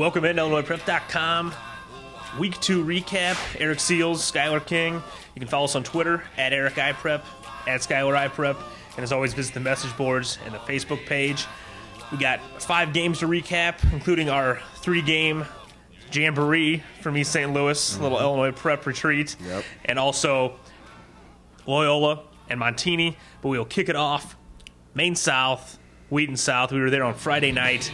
Welcome in IllinoisPrep.com. Week 2 recap. Eric Seals, Skylar King. You can follow us on Twitter at EricIPrep, at SkylarIPrep. And as always, visit the message boards and the Facebook page. We got 5 games to recap, including our 3-game jamboree from East St. Louis, little Illinois prep retreat. Yep. And also Loyola and Montini. But we'll kick it off. Maine South, Wheaton South. We were there on Friday night,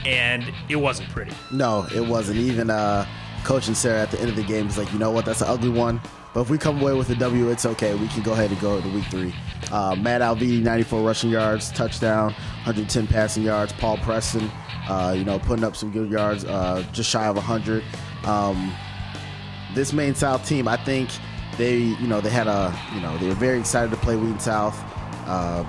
and it wasn't pretty. No, it wasn't. Even Coach and Sarah at the end of the game was like, you know what, that's an ugly one. But if we come away with a W, it's okay. We can go ahead and go to week 3. Matt Alviti, 94 rushing yards, touchdown, 110 passing yards. Paul Preston, putting up some good yards, just shy of 100. This Maine South team, I think they were very excited to play Wheaton South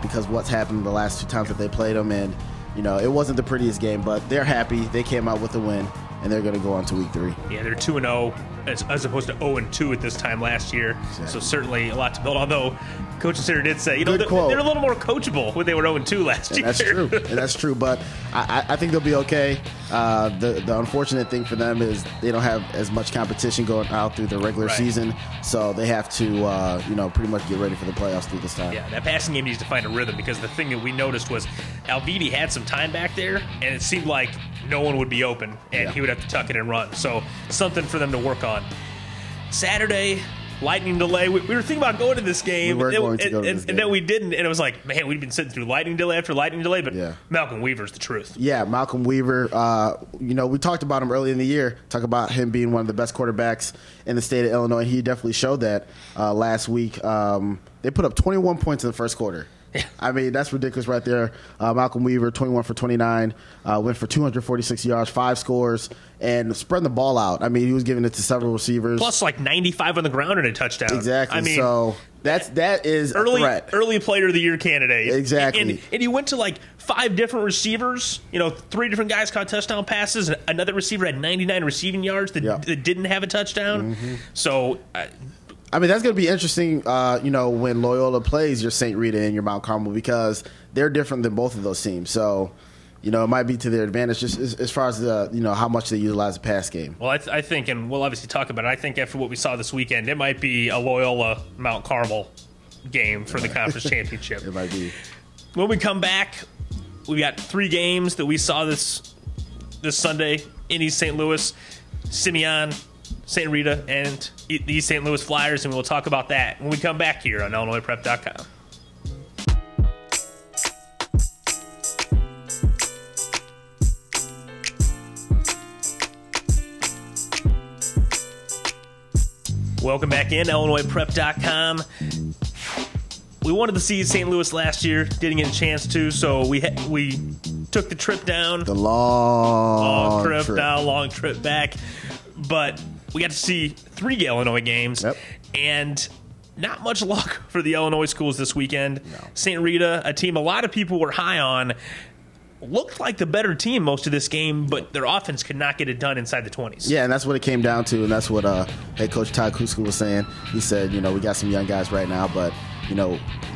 because what's happened the last 2 times that they played them, and it wasn't the prettiest game, but they're happy. They came out with a win, and they're going to go on to week 3. Yeah, they're 2-0 as opposed to 0-2 at this time last year. Exactly. So certainly a lot to build. Although Coach Sarah did say, they're a little more coachable when they were 0-2 last year. That's true. And that's true. But I think they'll be okay. The unfortunate thing for them is they don't have as much competition going out through the regular season, so they have to pretty much get ready for the playoffs through this time. Yeah, that passing game needs to find a rhythm, because the thing that we noticed was Alviti had some time back there, and it seemed like no one would be open, and he would have to tuck it and run. So something for them to work on. Saturday, lightning delay. We were thinking about going to this game, and then we didn't. And it was like, man, we've been sitting through lightning delay after lightning delay. But Malcolm Weaver's the truth. Yeah, Malcolm Weaver. We talked about him early in the year. Talk about him being one of the best quarterbacks in the state of Illinois. He definitely showed that last week. They put up 21 points in the first quarter. I mean, that's ridiculous right there. Malcolm Weaver, 21 for 29, went for 246 yards, 5 scores, and spreading the ball out. I mean, he was giving it to several receivers. Plus, like 95 on the ground and a touchdown. Exactly. I mean, so that is a threat. Early Player of the Year candidate. Exactly. And he went to like 5 different receivers. 3 different guys caught touchdown passes. Another receiver had 99 receiving yards that didn't have a touchdown. Mm-hmm. So I mean, that's going to be interesting, when Loyola plays your St. Rita and your Mount Carmel, because they're different than both of those teams. So, it might be to their advantage just as far as how much they utilize the pass game. Well, I think, and we'll obviously talk about it, I think after what we saw this weekend, it might be a Loyola Mount Carmel game for the conference championship. It might be. When we come back, we got 3 games that we saw this Sunday in East St. Louis. Simeon, St. Rita, and the East St. Louis Flyers, and we'll talk about that when we come back here on IllinoisPrep.com. Welcome back in IllinoisPrep.com. We wanted to see St. Louis last year, didn't get a chance to, so we took the trip down. The long trip down, long trip back. But we got to see 3 Illinois games, and not much luck for the Illinois schools this weekend. No. St. Rita, a team a lot of people were high on, looked like the better team most of this game, but their offense could not get it done inside the 20s. Yeah, and that's what it came down to, and that's what head coach Todd Kuska was saying. He said, we got some young guys right now, but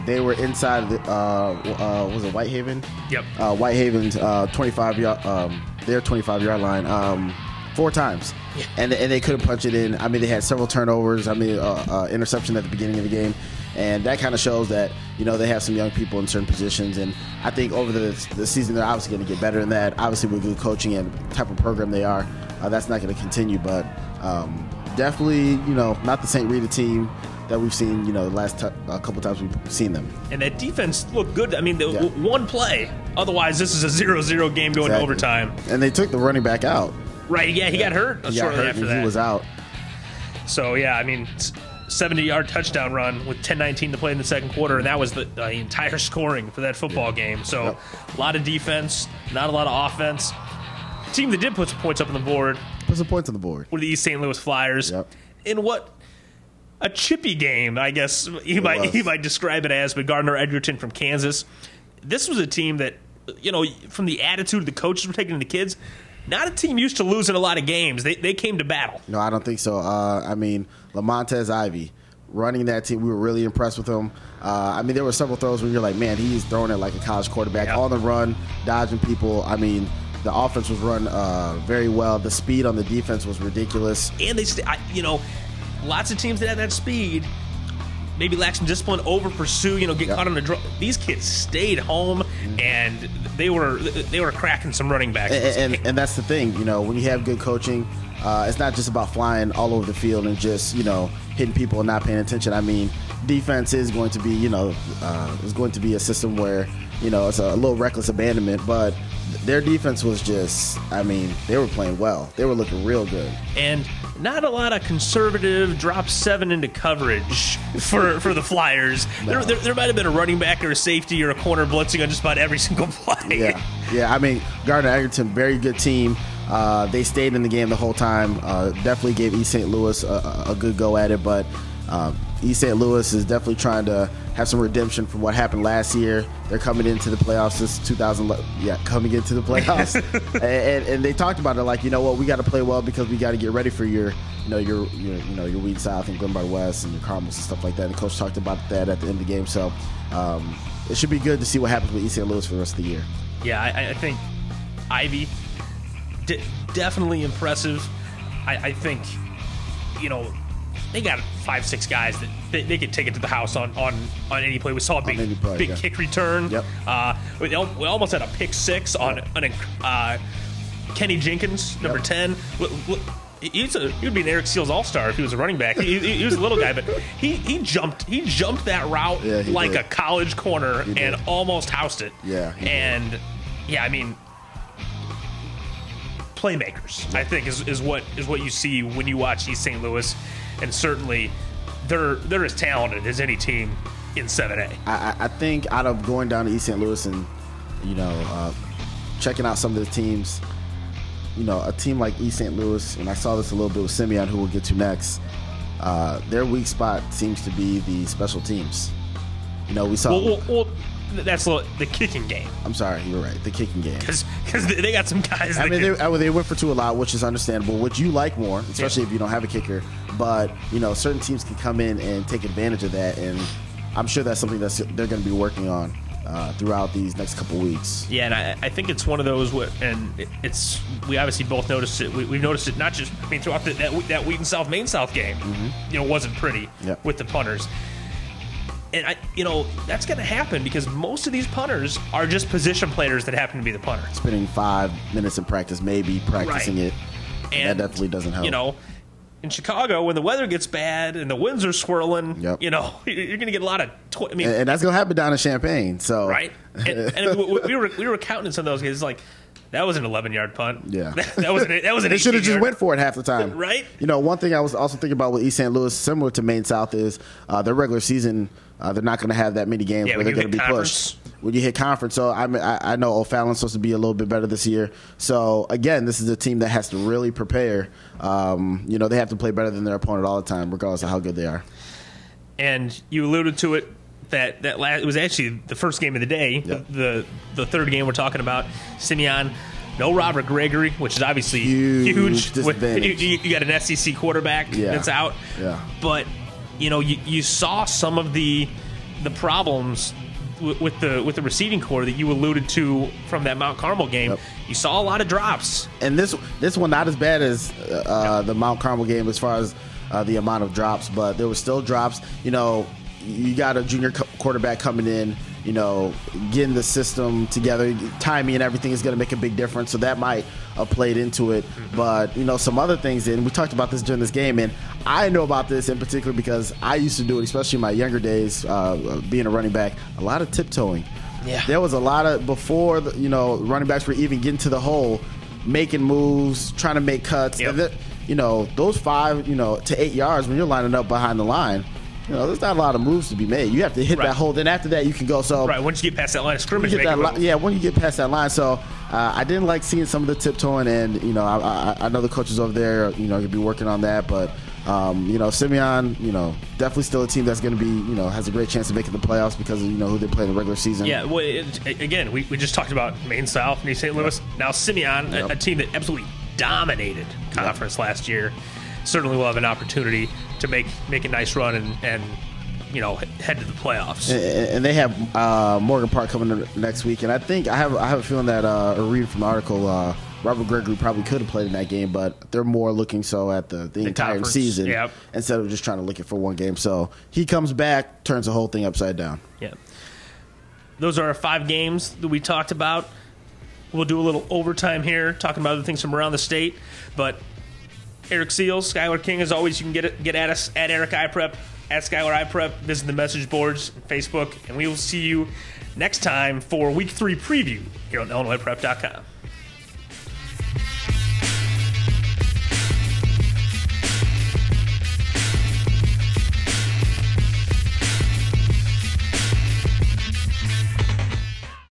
they were inside of the was it Whitehaven? Yep. Whitehaven's 25-yard line 4 times. Yeah. And they couldn't punch it in. I mean, they had several turnovers. I mean, interception at the beginning of the game. And that kind of shows that, they have some young people in certain positions. And I think over the season, they're obviously going to get better than that. Obviously, with good coaching and the type of program they are, that's not going to continue. But definitely, not the St. Rita team that we've seen, the last a couple times we've seen them. And that defense looked good. I mean, one play. Otherwise, this is a 0-0 game going to overtime. And they took the running back out. Right, yeah, he got hurt shortly after that. He was out. So, yeah, I mean, 70-yard touchdown run with 10:19 to play in the second quarter, and that was the entire scoring for that football game. So, a lot of defense, not a lot of offense. The team that did put some points up on the board. Put some points on the board. Were the East St. Louis Flyers. Yep. In what a chippy game, I guess he might describe it as, but Gardner Edgerton from Kansas. This was a team that, from the attitude the coaches were taking to the kids, not a team used to losing a lot of games. They came to battle. No, I don't think so. I mean, Lamontez Ivy running that team, we were really impressed with him. I mean, there were several throws where you're like, man, he's throwing it like a college quarterback. On the run, dodging people. I mean, The offense was run very well. The speed on the defense was ridiculous. And they, lots of teams that have that speed maybe lack some discipline, over pursue, get caught on the draw. These kids stayed home, and they were cracking some running backs. And that's the thing, when you have good coaching, it's not just about flying all over the field and just hitting people and not paying attention. I mean, defense is going to be is going to be a system where it's a little reckless abandonment, but their defense was just, they were playing well. They were looking real good. And not a lot of conservative drop 7 into coverage for the Flyers. No. There might have been a running back or a safety or a corner blitzing on just about every single play. Yeah. Gardner Egerton, very good team. They stayed in the game the whole time. Definitely gave East St. Louis a good go at it, but East St. Louis is definitely trying to have some redemption from what happened last year. They're coming into the playoffs this 2011. Yeah, coming into the playoffs, and they talked about it like, we got to play well because we got to get ready for your Wheat South and Glenbard West and your Cardinals and stuff like that. And the coach talked about that at the end of the game. So it should be good to see what happens with East St. Louis for the rest of the year. Yeah, I think Ivy definitely impressive. I think they got 5-6 guys that they could take it to the house on any play. We saw a big kick return. Yep. We almost had a pick 6 on Kenny Jenkins, number 10. He would be an Eric Seals All-Star if he was a running back. He was a little guy, but he jumped that route like a college corner and almost housed it. Yeah. Playmakers, I think, is what you see when you watch East St. Louis, and certainly they're as talented as any team in 7A. I think out of going down to East St. Louis and checking out some of the teams, a team like East St. Louis, and I saw this a little bit with Simeon, who we'll get to next. Their weak spot seems to be the special teams. We saw. Well, that's the kicking game. I'm sorry, you're right. The kicking game. Because they got some guys. They went for 2 a lot, which is understandable, which you like more, especially if you don't have a kicker. But, certain teams can come in and take advantage of that, and I'm sure that's something they're going to be working on throughout these next couple weeks. Yeah, and I think it's one of those, and we obviously both noticed it. We've noticed it not just throughout that Wheaton South Maine South game. Mm-hmm. Wasn't pretty with the punters. And that's going to happen because most of these punters are just position players that happen to be the punter. Spending 5 minutes in practice, maybe practicing it, and that definitely doesn't help. In Chicago, when the weather gets bad and the winds are swirling, you're going to get a lot of. And that's going to happen down in Champaign. So right, and we were counting some of those guys like. That was an 11-yard punt. Yeah, that was an. They should have just went for it half the time, right? One thing I was also thinking about with East St. Louis, similar to Maine South, is their regular season. They're not going to have that many games where they're going to be pushed when you hit conference. So I know O'Fallon's supposed to be a little bit better this year. So again, this is a team that has to really prepare. They have to play better than their opponent all the time, regardless of how good they are. And you alluded to it. That it was actually the first game of the day, the third game we're talking about. Simeon, no Robert Gregory, which is obviously huge. You got an SEC quarterback that's out. Yeah. But you saw some of the problems with the receiving core that you alluded to from that Mount Carmel game. Yep. You saw a lot of drops. And this one not as bad as the Mount Carmel game as far as the amount of drops, but there were still drops. You got a junior quarterback coming in, getting the system together. Timing and everything is going to make a big difference, so that might have played into it. But, some other things, and we talked about this during this game, and I know about this in particular because I used to do it, especially in my younger days, being a running back, a lot of tiptoeing. Yeah. There was a lot of, before, running backs were even getting to the hole, making moves, trying to make cuts. Yep. And those 5, to 8 yards when you're lining up behind the line, there's not a lot of moves to be made. You have to hit that hole. Then after that, you can go. So once you get past that line of scrimmage, when you get past that line. So I didn't like seeing some of the tiptoeing, and I know the coaches over there, could be working on that. But Simeon, definitely still a team that's going to be, has a great chance of making the playoffs because of who they play in the regular season. Yeah. Well, again, we just talked about Maine South and East St. Louis. Now Simeon, a team that absolutely dominated conference last year. Certainly will have an opportunity to make a nice run and head to the playoffs. And they have Morgan Park coming in next week, and I have a feeling that a read from the article. Robert Gregory probably could have played in that game, but they're more looking so at the entire conference. season Yep. instead of just trying to look it for one game. So he comes back, turns the whole thing upside down. Yeah. Those are our 5 games that we talked about. We'll do a little overtime here, talking about other things from around the state. But Eric Seals, Skylar King, as always, you can get at us at Eric iPrep, at Skylar iPrep. Visit the message boards, Facebook, and we will see you next time for Week 3 preview here on IllinoisPrep.com.